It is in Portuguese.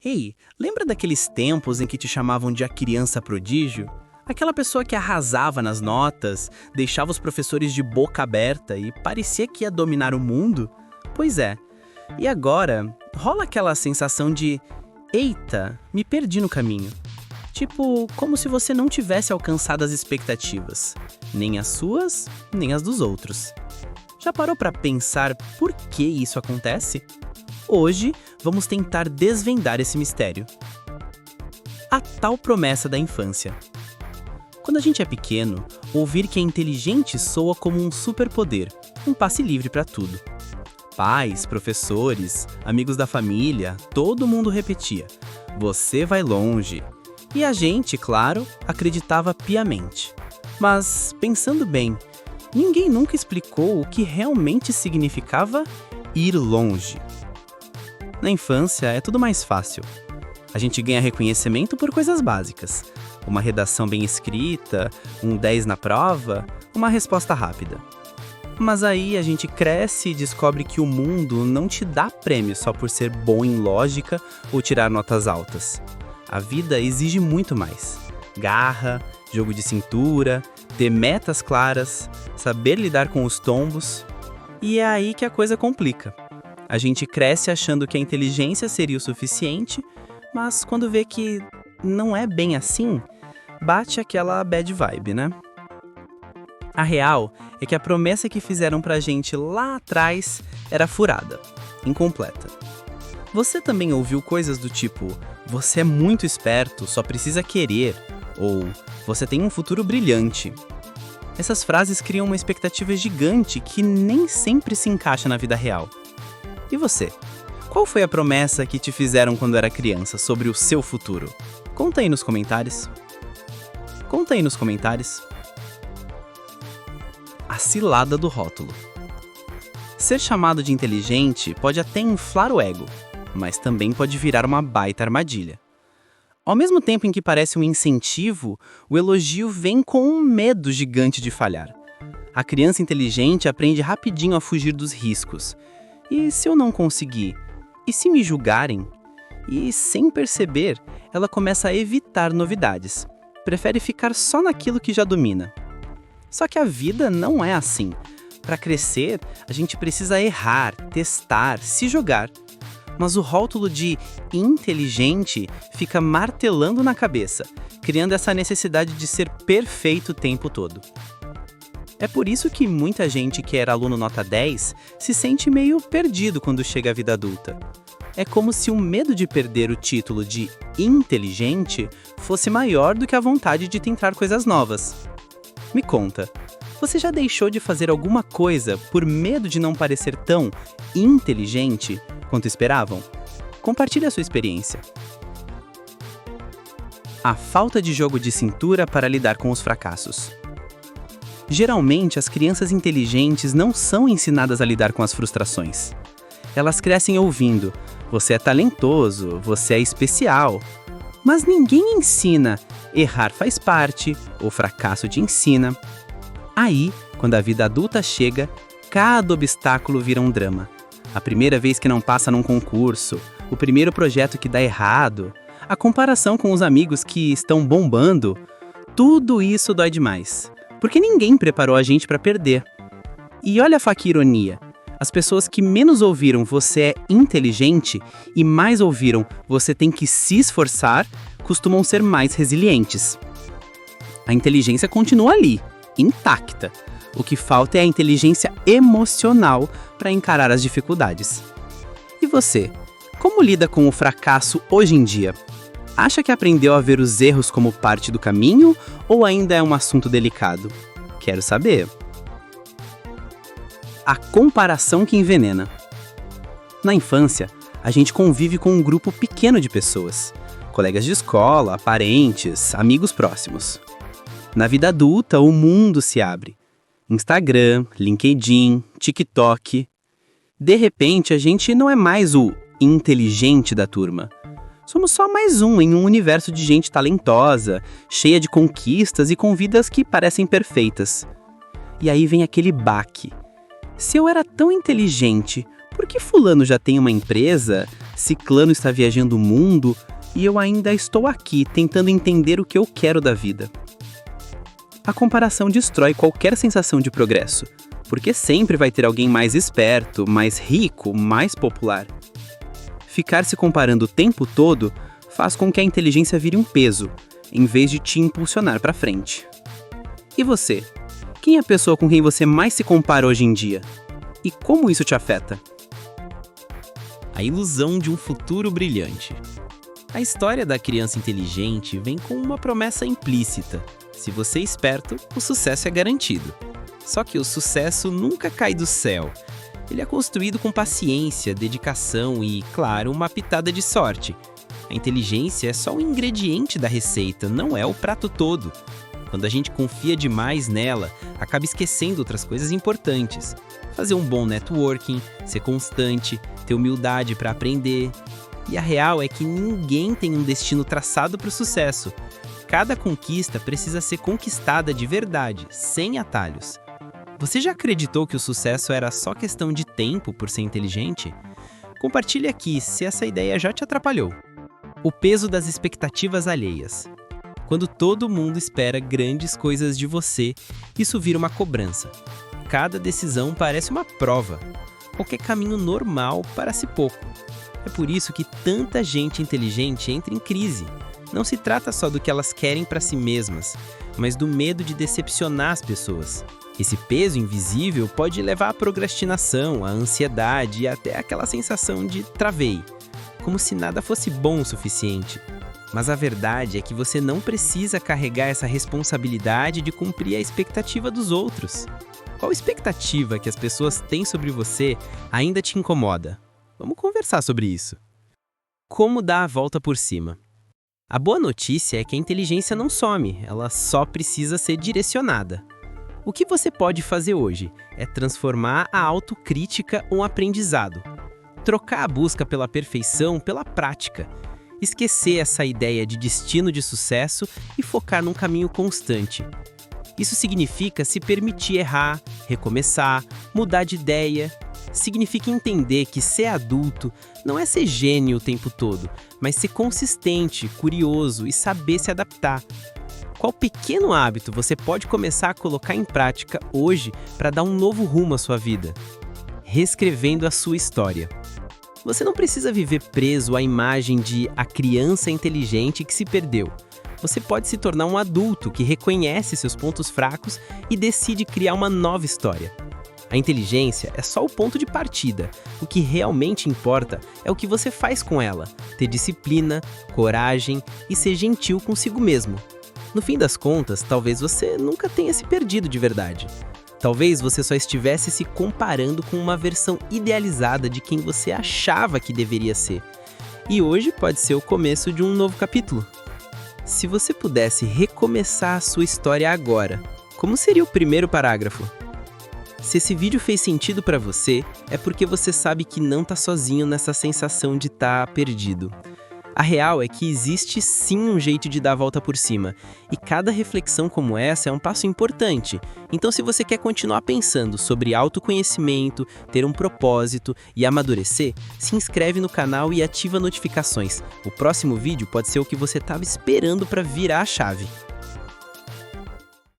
Ei, lembra daqueles tempos em que te chamavam de a criança prodígio? Aquela pessoa que arrasava nas notas, deixava os professores de boca aberta e parecia que ia dominar o mundo? Pois é. E agora, rola aquela sensação de eita, me perdi no caminho. Tipo, como se você não tivesse alcançado as expectativas, nem as suas, nem as dos outros. Já parou pra pensar por que isso acontece? Hoje, vamos tentar desvendar esse mistério. A tal promessa da infância. Quando a gente é pequeno, ouvir que é inteligente soa como um superpoder, um passe livre para tudo. Pais, professores, amigos da família, todo mundo repetia: "Você vai longe". E a gente, claro, acreditava piamente. Mas, pensando bem, ninguém nunca explicou o que realmente significava ir longe. Na infância é tudo mais fácil. A gente ganha reconhecimento por coisas básicas. Uma redação bem escrita, um 10 na prova, uma resposta rápida. Mas aí a gente cresce e descobre que o mundo não te dá prêmio só por ser bom em lógica ou tirar notas altas. A vida exige muito mais. Garra, jogo de cintura, ter metas claras, saber lidar com os tombos. E é aí que a coisa complica. A gente cresce achando que a inteligência seria o suficiente, mas quando vê que não é bem assim, bate aquela bad vibe, né? A real é que a promessa que fizeram pra gente lá atrás era furada, incompleta. Você também ouviu coisas do tipo: "Você é muito esperto, só precisa querer", ou "Você tem um futuro brilhante". Essas frases criam uma expectativa gigante que nem sempre se encaixa na vida real. E você? Qual foi a promessa que te fizeram quando era criança sobre o seu futuro? Conta aí nos comentários. A cilada do rótulo. Ser chamado de inteligente pode até inflar o ego, mas também pode virar uma baita armadilha. Ao mesmo tempo em que parece um incentivo, o elogio vem com um medo gigante de falhar. A criança inteligente aprende rapidinho a fugir dos riscos. E se eu não conseguir? E se me julgarem? E, sem perceber, ela começa a evitar novidades. Prefere ficar só naquilo que já domina. Só que a vida não é assim. Para crescer, a gente precisa errar, testar, se jogar. Mas o rótulo de inteligente fica martelando na cabeça, criando essa necessidade de ser perfeito o tempo todo. É por isso que muita gente que era aluno nota 10 se sente meio perdido quando chega à vida adulta. É como se o medo de perder o título de inteligente fosse maior do que a vontade de tentar coisas novas. Me conta, você já deixou de fazer alguma coisa por medo de não parecer tão inteligente quanto esperavam? Compartilhe a sua experiência. A falta de jogo de cintura para lidar com os fracassos. Geralmente, as crianças inteligentes não são ensinadas a lidar com as frustrações. Elas crescem ouvindo: "Você é talentoso, você é especial". Mas ninguém ensina: errar faz parte, o fracasso te ensina. Aí, quando a vida adulta chega, cada obstáculo vira um drama. A primeira vez que não passa num concurso, o primeiro projeto que dá errado, a comparação com os amigos que estão bombando, tudo isso dói demais. Porque ninguém preparou a gente para perder. E olha a faca ironia. As pessoas que menos ouviram "você é inteligente" e mais ouviram "você tem que se esforçar" costumam ser mais resilientes. A inteligência continua ali, intacta. O que falta é a inteligência emocional para encarar as dificuldades. E você? Como lida com o fracasso hoje em dia? Acha que aprendeu a ver os erros como parte do caminho ou ainda é um assunto delicado? Quero saber. A comparação que envenena. Na infância, a gente convive com um grupo pequeno de pessoas. Colegas de escola, parentes, amigos próximos. Na vida adulta, o mundo se abre. Instagram, LinkedIn, TikTok. De repente, a gente não é mais o inteligente da turma. Somos só mais um em um universo de gente talentosa, cheia de conquistas e com vidas que parecem perfeitas. E aí vem aquele baque. Se eu era tão inteligente, por que fulano já tem uma empresa, Ciclano está viajando o mundo e eu ainda estou aqui tentando entender o que eu quero da vida. A comparação destrói qualquer sensação de progresso, porque sempre vai ter alguém mais esperto, mais rico, mais popular. Ficar se comparando o tempo todo faz com que a inteligência vire um peso, em vez de te impulsionar para frente. E você? Quem é a pessoa com quem você mais se compara hoje em dia? E como isso te afeta? A ilusão de um futuro brilhante. A história da criança inteligente vem com uma promessa implícita. Se você é esperto, o sucesso é garantido. Só que o sucesso nunca cai do céu. Ele é construído com paciência, dedicação e, claro, uma pitada de sorte. A inteligência é só um ingrediente da receita, não é o prato todo. Quando a gente confia demais nela, acaba esquecendo outras coisas importantes. Fazer um bom networking, ser constante, ter humildade para aprender. E a real é que ninguém tem um destino traçado para o sucesso. Cada conquista precisa ser conquistada de verdade, sem atalhos. Você já acreditou que o sucesso era só questão de tempo por ser inteligente? Compartilhe aqui se essa ideia já te atrapalhou. O peso das expectativas alheias. Quando todo mundo espera grandes coisas de você, isso vira uma cobrança. Cada decisão parece uma prova. Qualquer caminho normal parece pouco. É por isso que tanta gente inteligente entra em crise. Não se trata só do que elas querem para si mesmas, mas do medo de decepcionar as pessoas. Esse peso invisível pode levar à procrastinação, à ansiedade e até aquela sensação de travei, como se nada fosse bom o suficiente. Mas a verdade é que você não precisa carregar essa responsabilidade de cumprir a expectativa dos outros. Qual expectativa que as pessoas têm sobre você ainda te incomoda? Vamos conversar sobre isso. Como dar a volta por cima? A boa notícia é que a inteligência não some, ela só precisa ser direcionada. O que você pode fazer hoje é transformar a autocrítica um aprendizado. Trocar a busca pela perfeição pela prática. Esquecer essa ideia de destino de sucesso e focar num caminho constante. Isso significa se permitir errar, recomeçar, mudar de ideia. Significa entender que ser adulto não é ser gênio o tempo todo, mas ser consistente, curioso e saber se adaptar. Qual pequeno hábito você pode começar a colocar em prática hoje para dar um novo rumo à sua vida? Reescrevendo a sua história. Você não precisa viver preso à imagem de a criança inteligente que se perdeu. Você pode se tornar um adulto que reconhece seus pontos fracos e decide criar uma nova história. A inteligência é só o ponto de partida. O que realmente importa é o que você faz com ela. Ter disciplina, coragem e ser gentil consigo mesmo. No fim das contas, talvez você nunca tenha se perdido de verdade. Talvez você só estivesse se comparando com uma versão idealizada de quem você achava que deveria ser. E hoje pode ser o começo de um novo capítulo. Se você pudesse recomeçar a sua história agora, como seria o primeiro parágrafo? Se esse vídeo fez sentido para você, é porque você sabe que não tá sozinho nessa sensação de estar perdido. A real é que existe sim um jeito de dar a volta por cima, e cada reflexão como essa é um passo importante. Então, se você quer continuar pensando sobre autoconhecimento, ter um propósito e amadurecer, se inscreve no canal e ativa notificações. O próximo vídeo pode ser o que você estava esperando para virar a chave.